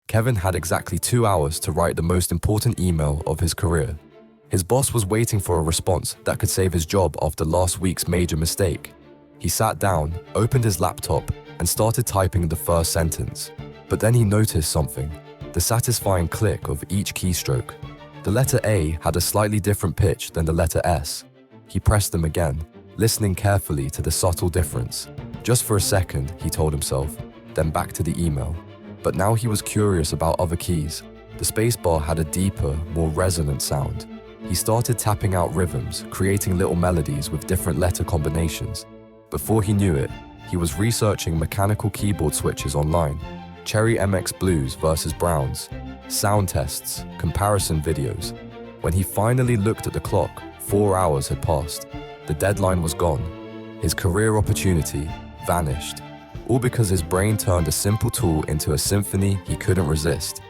Kevin had exactly 2 hours to write the most important email of his career. His boss was waiting for a response that could save his job after last week's major mistake. He sat down, opened his laptop, and started typing the first sentence. But then he noticed something, the satisfying click of each keystroke. The letter A had a slightly different pitch than the letter S. He pressed them again, listening carefully to the subtle difference. Just for a second, he told himself, then back to the email. But now he was curious about other keys. The spacebar had a deeper, more resonant sound. He started tapping out rhythms, creating little melodies with different letter combinations. Before he knew it, he was researching mechanical keyboard switches online, Cherry MX Blues versus Browns, sound tests, comparison videos. When he finally looked at the clock, 4 hours had passed. The deadline was gone. His career opportunity vanished. All because his brain turned a simple tool into a symphony he couldn't resist.